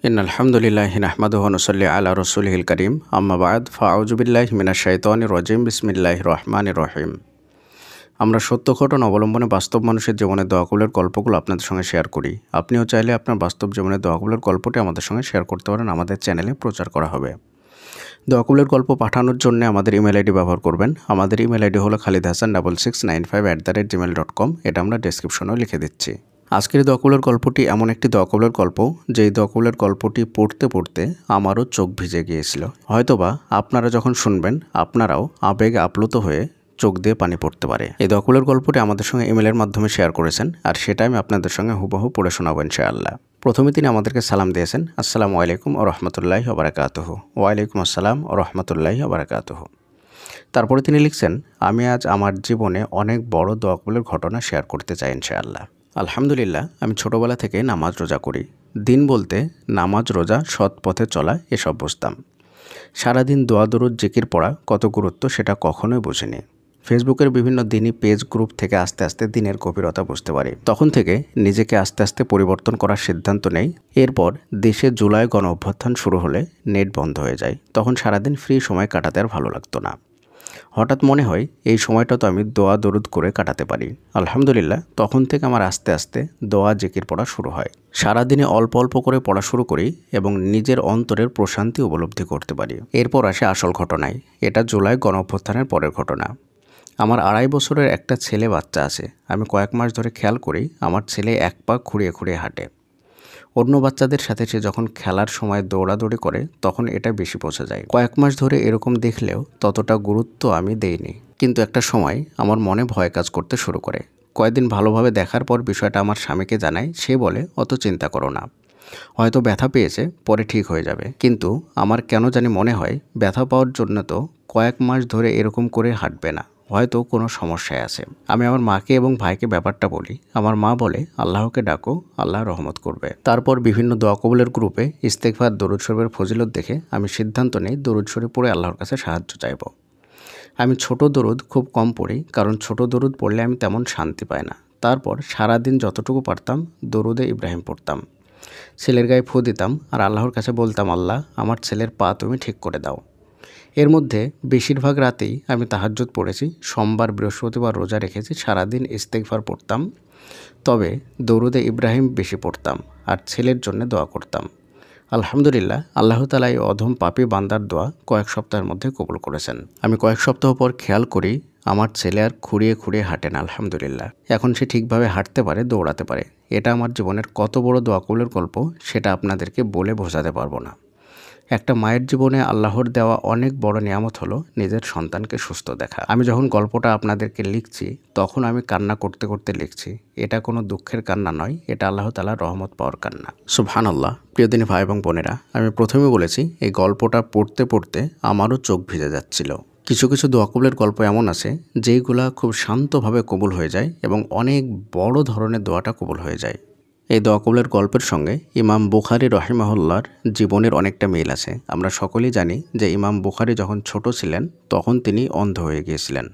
ইন্নাল হামদুলিল্লাহি নাহমাদুহু ওয়া নুসাল্লি আলা রাসূলিহিল কারীম আম্মা বা'দ ফাআউযু বিল্লাহি মিনাশ শাইতানির রাজীম বিসমিল্লাহির রহমানির রহিম। আমরা সত্য ঘটনা অবলম্বনে বাস্তব মানুষের জীবনের দোয়া কবুলের গল্পগুলো আপনাদের সঙ্গে শেয়ার করি। আপনিও চাইলে আপনার বাস্তব জীবনের দোয়া কবুলের গল্পটি আমাদের সঙ্গে শেয়ার করতে পারেন, আমাদের চ্যানেলে প্রচার করা হবে। দোয়া কবুলের গল্প পাঠানোর জন্য আমাদের ইমেল আইডি ব্যবহার করবেন। আমাদের ইমেল আইডি হলো khalidhasan6695@gmail.com। এটা আমরা ডেসক্রিপশনেও লিখে দিচ্ছি। আজকের দোয়া কবুলের গল্পটি এমন একটি দোয়া কবুলের গল্প, যেই দোয়া কবুলের গল্পটি পড়তে পড়তে আমারও চোখ ভিজে গিয়েছিল। হয়তোবা আপনারা যখন শুনবেন আপনারাও আবেগে আপ্লুত হয়ে চোখ দিয়ে পানি পড়তে পারে। এই দোয়া কবুলের গল্পটি আমাদের সঙ্গে ইমেলের মাধ্যমে শেয়ার করেছেন, আর সেটা আমি আপনাদের সঙ্গে হুবহু পড়ে শোনাবো ইনশাআল্লাহ। প্রথমে তিনি আমাদেরকে সালাম দিয়েছেন, আসসালামু আলাইকুম ওয়া রাহমাতুল্লাহি ওয়া বারাকাতুহু। ওয়ালাইকুম আসসালাম ওয়া রাহমাতুল্লাহি ওয়া বারাকাতুহু। তারপরে তিনি লিখছেন, আমি আজ আমার জীবনে অনেক বড় দোয়া কবুলের ঘটনা শেয়ার করতে চাই ইনশাআল্লাহ। আলহামদুলিল্লাহ, আমি ছোটোবেলা থেকে নামাজ রোজা করি। দিন বলতে নামাজ রোজা সৎ পথে চলা এসব বুঝতাম। সারাদিন দোয়া দরুদ জিকির পড়া কত গুরুত্ব সেটা কখনোই বুঝিনি। ফেসবুকের বিভিন্ন দিনই পেজ গ্রুপ থেকে আস্তে আস্তে দিনের গভীরতা বুঝতে পারি। তখন থেকে নিজেকে আস্তে আস্তে পরিবর্তন করার সিদ্ধান্ত নেই। এরপর দেশে জুলাই গণ অভ্যুত্থান শুরু হলে নেট বন্ধ হয়ে যায়। তখন সারাদিন ফ্রি সময় কাটাতে আর ভালো লাগতো না। হঠাৎ মনে হয় এই সময়টা তো আমি দোয়া দরুদ করে কাটাতে পারি। আলহামদুলিল্লাহ, তখন থেকে আমার আস্তে আস্তে দোয়া জিকির পড়া শুরু হয়। সারাদিনে অল্প অল্প করে পড়া শুরু করি এবং নিজের অন্তরের প্রশান্তি উপলব্ধি করতে পারি। এরপর আসে আসল ঘটনায়। এটা জুলাই গণ অভ্যুত্থানের পরের ঘটনা। আমার 2.5 বছরের একটা ছেলে বাচ্চা আছে। আমি কয়েক মাস ধরে খেয়াল করি আমার ছেলে এক পা খুঁড়িয়ে খুঁড়িয়ে হাঁটে। অন্য বাচ্চাদের সাথে সে যখন খেলার সময় দৌড়াদৌড়ি করে তখন এটা বেশি বোঝা যায়। কয়েক মাস ধরে এরকম দেখলেও ততটা গুরুত্ব আমি দেইনি। কিন্তু একটা সময় আমার মনে ভয় কাজ করতে শুরু করে। কয়েকদিন ভালোভাবে দেখার পর বিষয়টা আমার স্বামীকে জানাই। সে বলে, অত চিন্তা করো না, হয়তো ব্যথা পেয়েছে, পরে ঠিক হয়ে যাবে। কিন্তু আমার কেন জানি মনে হয় ব্যথা পাওয়ার জন্য তো কয়েক মাস ধরে এরকম করে হাঁটবে না, হয়তো কোনো সমস্যায় আছে। আমি আমার মাকে এবং ভাইকে ব্যাপারটা বলি। আমার মা বলে, আল্লাহকে ডাকো, আল্লাহ রহমত করবে। তারপর বিভিন্ন দোয়া কবুলের গ্রুপে ইস্তেগফার দরুদ শরীফের ফজিলত দেখে আমি সিদ্ধান্ত নিই দরুদ শরীফ পড়ে আল্লাহর কাছে সাহায্য চাইব। আমি ছোট দরুদ খুব কম পড়ি, কারণ ছোট দরুদ পড়লে আমি তেমন শান্তি পাই না। তারপর সারাদিন যতটুকু পারতাম দরুদে ইব্রাহিম পড়তাম। ছেলের গায়ে ফু দিতাম আর আল্লাহর কাছে বলতাম, আল্লাহ আমার ছেলের পা তুমি ঠিক করে দাও। এর মধ্যে বেশিরভাগ রাতেই আমি তাহাজ্জুদ পড়েছি। সোমবার বৃহস্পতিবার রোজা রেখেছি, সারাদিন ইস্তেগফার পড়তাম। তবে দরুদে ইব্রাহিম বেশি পড়তাম আর ছেলের জন্য দোয়া করতাম। আলহামদুলিল্লাহ, আল্লাহ তাআলা এই অধম পাপী বান্দার দোয়া কয়েক সপ্তাহের মধ্যে কবুল করেছেন। আমি কয়েক সপ্তাহ পর খেয়াল করি আমার ছেলে আর খুঁড়িয়ে খুঁড়িয়ে হাঁটে না। আলহামদুলিল্লাহ, এখন সে ঠিকভাবে হাঁটতে পারে, দৌড়াতে পারে। এটা আমার জীবনের কত বড় দোয়া কবুলের গল্প সেটা আপনাদেরকে বলে বোঝাতে পারবো না। একটা মায়ের জীবনে আল্লাহর দেওয়া অনেক বড় নিয়ামত হলো নিজের সন্তানকে সুস্থ দেখা। আমি যখন গল্পটা আপনাদেরকে লিখছি তখন আমি কান্না করতে করতে লিখছি। এটা কোনো দুঃখের কান্না নয়, এটা আল্লাহ তাআলার রহমত পাওয়ার কান্না। সুবহানাল্লাহ। প্রিয়দিনী ভাই এবং বোনেরা, আমি প্রথমে বলেছি এই গল্পটা পড়তে পড়তে আমারও চোখ ভিজে যাচ্ছিল। কিছু কিছু দোয়া কবুলের গল্প এমন আছে যেইগুলা খুব শান্তভাবে কবুল হয়ে যায় এবং অনেক বড় ধরনের দোয়াটা কবুল হয়ে যায়। এই দোয়া কবুলের গল্পের সঙ্গে ইমাম বুখারী রাহিমাহুল্লাহর জীবনের অনেকটা মিল আছে। আমরা সকলেই জানি যে ইমাম বুখারী যখন ছোট ছিলেন তখন তিনি অন্ধ হয়ে গিয়েছিলেন।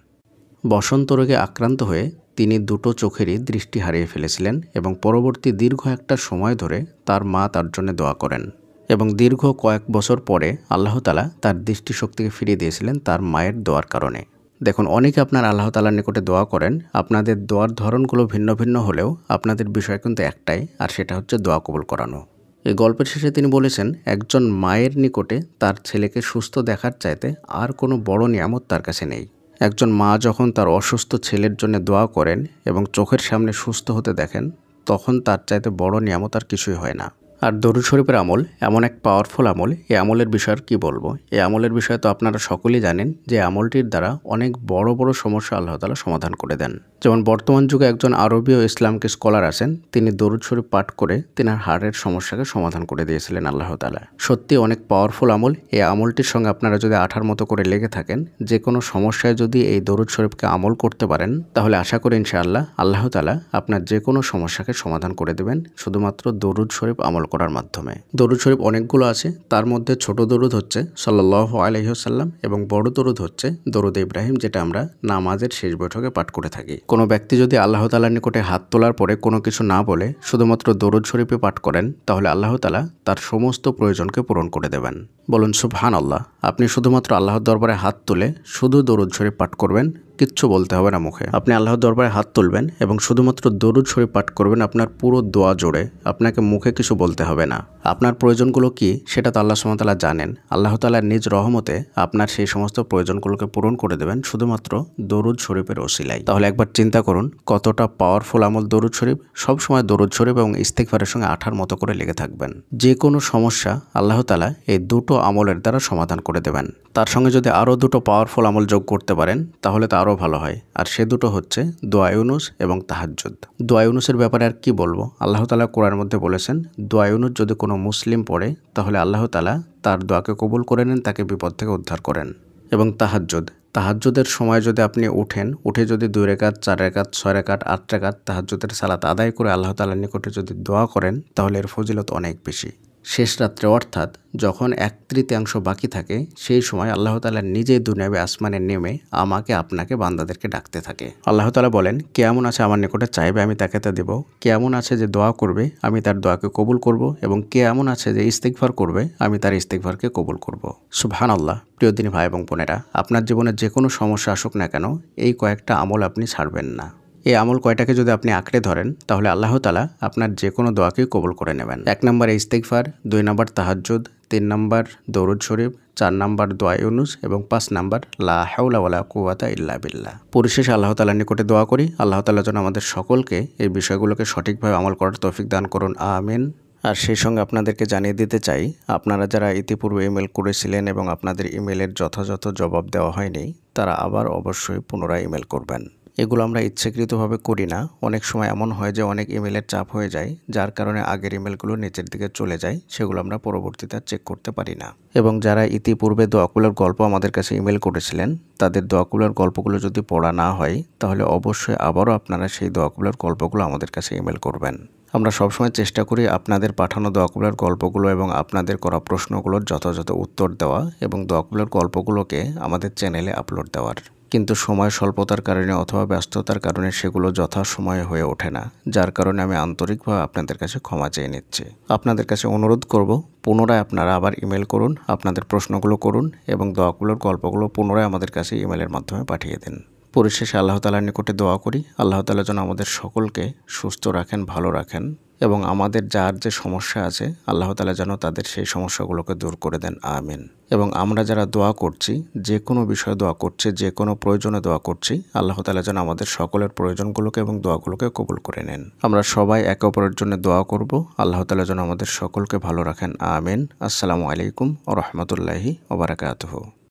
বসন্ত রোগে আক্রান্ত হয়ে তিনি দুটো চোখেরই দৃষ্টি হারিয়ে ফেলেছিলেন এবং পরবর্তী দীর্ঘ একটা সময় ধরে তার মা তার জন্য দোয়া করেন এবং দীর্ঘ কয়েক বছর পরে আল্লাহ তাআলা তার দৃষ্টিশক্তিকে ফিরিয়ে দিয়েছিলেন তার মায়ের দোয়ার কারণে। দেখুন, অনেকে আপনার আল্লাহ তাআলার নিকটে দোয়া করেন, আপনাদের দোয়ার ধরনগুলো ভিন্ন ভিন্ন হলেও আপনাদের বিষয় কিন্তু একটাই, আর সেটা হচ্ছে দোয়া কবুল করানো। এই গল্পের শেষে তিনি বলেছেন, একজন মায়ের নিকটে তার ছেলেকে সুস্থ দেখার চাইতে আর কোনো বড় নিয়ামত তার কাছে নেই। একজন মা যখন তার অসুস্থ ছেলের জন্য দোয়া করেন এবং চোখের সামনে সুস্থ হতে দেখেন, তখন তার চাইতে বড় নিয়ামত আর কিছুই হয় না। আর দরুদ শরীফের আমল এমন এক পাওয়ারফুল আমল, এই আমলের বিষয়ে আর কী বলবো। এই আমলের বিষয়ে তো আপনারা সকলেই জানেন যে আমলটির দ্বারা অনেক বড় বড় সমস্যা আল্লাহ তাআলা সমাধান করে দেন। যেমন বর্তমান যুগে একজন আরবি ও ইসলামিক স্কলার আছেন, তিনি দরুদ শরীফ পাঠ করে তিনার হার্টের সমস্যাকে সমাধান করে দিয়েছিলেন আল্লাহ তাআলা। সত্যি অনেক পাওয়ারফুল আমল। এই আমলটির সঙ্গে আপনারা যদি আঠার মতো করে লেগে থাকেন, যে কোনো সমস্যায় যদি এই দরুদ শরীফকে আমল করতে পারেন, তাহলে আশা করি ইনশাআল্লাহ আল্লাহ তাআলা আপনার যে কোনো সমস্যাকে সমাধান করে দেবেন শুধুমাত্র দরুদ শরীফ আমল করার মাধ্যমে। দরুদ শরীফ অনেকগুলো আছে, তার মধ্যে ছোট দরুদ হচ্ছে সাল্লাল্লাহু আলাইহি ওয়াসাল্লাম এবং বড় দরুদ হচ্ছে দরুদ ইব্রাহিম, যেটা আমরা নামাজের শেষ বৈঠকে পাঠ করে থাকি। কোনো ব্যক্তি যদি আল্লাহ তাআলার নিকটে হাত তোলার পরে কোনো কিছু না বলে শুধুমাত্র দরুদ শরীফে পাঠ করেন, তাহলে আল্লাহ তাআলা তার সমস্ত প্রয়োজনকে পূরণ করে দেবেন। বলুন সুবহানাল্লাহ। আপনি শুধুমাত্র আল্লাহর দরবারে হাত তুলে শুধু দরুদ শরীফ পাঠ করবেন, কিচ্ছু বলতে হবে না মুখে। আপনি আল্লাহর দরবারে হাত তুলবেন এবং শুধুমাত্র দরুদ শরীফ পাঠ করবেন আপনার পুরো দোয়া জুড়ে। আপনাকে মুখে কিছু বলতে হবে না। আপনার প্রয়োজনগুলো কি সেটা তো আল্লাহ সুবহানাহু ওয়া তাআলা জানেন। আল্লাহ তাআলার নিজ রহমতে আপনার সেই সমস্ত প্রয়োজনগুলোকে পূরণ করে দেবেন শুধুমাত্র দরুদ শরীফের ওসিলায়। তাহলে একবার চিন্তা করুন কতটা পাওয়ারফুল আমল দরুদ শরীফ। সবসময় দরুদ শরীফ এবং ইস্তিগফারের সঙ্গে আঠার মতো করে লেগে থাকবেন। যে কোনো সমস্যা আল্লাহ তাআলা এই দুটো আমলের দ্বারা সমাধান করে দেবেন। তার সঙ্গে যদি আরও দুটো পাওয়ারফুল আমল যোগ করতে পারেন তাহলে তো আরও ভালো হয়। আর সে দুটো হচ্ছে দোয়া ইউনুস এবং তাহাজ্জুদ। দোয়া ইউনুসের ব্যাপারে আর কি বলবো, আল্লাহ তাআলা কোরআনের মধ্যে বলেছেন দোয়া ইউনুস যদি কোনো মুসলিম পড়ে তাহলে আল্লাহ তাআলা তার দোয়াকে কবুল করে নেন, তাকে বিপদ থেকে উদ্ধার করেন। এবং তাহাজ্জুদের সময় যদি আপনি উঠে যদি 2 রাকাত 4 রাকাত 6 রাকাত 8 রাকাত তাহাজ্জুদের সালাত আদায় করে আল্লাহ তাআলার নিকটে যদি দোয়া করেন তাহলে এর ফজিলত অনেক বেশি। শেষ রাত্রে অর্থাৎ যখন 1/3 বাকি থাকে সেই সময় আল্লাহ তাআলা নিজেই দুনিয়াবে আসমানে নেমে আমাকে আপনাকে বান্দাদেরকে ডাকতে থাকে। আল্লাহ তাআলা বলেন, কে এমন আছে আমার নিকটে চাইবে আমি তাকে তা দেব, কে এমন আছে যে দোয়া করবে আমি তার দোয়াকে কবুল করব, এবং কে এমন আছে যে ইস্তিগফার করবে আমি তার ইস্তিগফারকে কবুল করব। সুবহানাল্লাহ। প্রিয় দিনী ভাই এবং বোনেরা, আপনার জীবনে যে কোনো সমস্যা আসুক না কেন এই কয়েকটা আমল আপনি ছাড়বেন না। এই আমল কয়টাকে যদি আপনি আঁকড়ে ধরেন তাহলে আল্লাহ তাআলা আপনার যে কোনো দোয়াকেই কবুল করে নেবেন। 1 নম্বরে ইস্তিগফার, 2 নম্বর তাহাজ্জুদ, 3 নম্বর দরুদ শরীফ, 4 নম্বর দোয়া ইউনুস এবং 5 নম্বর লা হাওলা ওয়ালা কুওয়াতা ইল্লা বিল্লাহ। পরিশেষে আল্লাহ তাআলার নিকটে দোয়া করি আল্লাহ তাআলা যেন আমাদের সকলকে এই বিষয়গুলোকে সঠিকভাবে আমল করার তৌফিক দান করুন, আমিন। আর সেই সঙ্গে আপনাদেরকে জানিয়ে দিতে চাই, আপনারা যারা ইতিপূর্বে ইমেল করেছিলেন এবং আপনাদের ইমেলের যথাযথ জবাব দেওয়া হয়নি তারা আবার অবশ্যই পুনরায় ইমেল করবেন। এগুলো আমরা ইচ্ছাকৃতভাবে করি না। অনেক সময় এমন হয় যে অনেক ইমেলের চাপ হয়ে যায়, যার কারণে আগের ইমেলগুলো নিচের দিকে চলে যায়, সেগুলো আমরা পরবর্তীতে চেক করতে পারি না। এবং যারা ইতিপূর্বে দোয়াকুলার গল্প আমাদের কাছে ইমেল করেছিলেন তাদের দোয়াকুলার গল্পগুলো যদি পড়া না হয় তাহলে অবশ্যই আবারও আপনারা সেই দোয়াকুলার গল্পগুলো আমাদের কাছে ইমেল করবেন। আমরা সবসময় চেষ্টা করি আপনাদের পাঠানো দোয়াকুলার গল্পগুলো এবং আপনাদের করা প্রশ্নগুলোর যথাযথ উত্তর দেওয়া এবং দোয়াকুলার গল্পগুলোকে আমাদের চ্যানেলে আপলোড দেওয়ার। কিন্তু সময় স্বল্পতার কারণে অথবা ব্যস্ততার কারণে সেগুলো যথাসময়ে হয়ে ওঠে না, যার কারণে আমি আন্তরিকভাবে আপনাদের কাছে ক্ষমা চেয়ে নিচ্ছি। আপনাদের কাছে অনুরোধ করব পুনরায় আপনারা আবার ইমেল করুন, আপনাদের প্রশ্নগুলো করুন এবং দোয়াগুলোর গল্পগুলো পুনরায় আমাদের কাছে ইমেলের মাধ্যমে পাঠিয়ে দিন। পরিশেষে আল্লাহ তাআলার নিকটে দোয়া করি আল্লাহ তাআলা যেন আমাদের সকলকে সুস্থ রাখেন, ভালো রাখেন এবং আমাদের যার যে সমস্যা আছে আল্লাহ তাআলা যেন তাদের সেই সমস্যাগুলোকে দূর করে দেন, আমিন। এবং আমরা যারা দোয়া করছি, যে কোনো বিষয়ে দোয়া করছি, যে কোনো প্রয়োজনে দোয়া করছি, আল্লাহ তাআলা যেন আমাদের সকলের প্রয়োজনগুলোকে এবং দোয়াগুলোকে কবুল করে নেন। আমরা সবাই একে অপরের জন্য দোয়া করব আল্লাহ তাআলা যেন আমাদের সকলকে ভালো রাখেন, আমিন। আসসালামু আলাইকুম ওয়া রাহমাতুল্লাহি ওয়া বারাকাতুহু।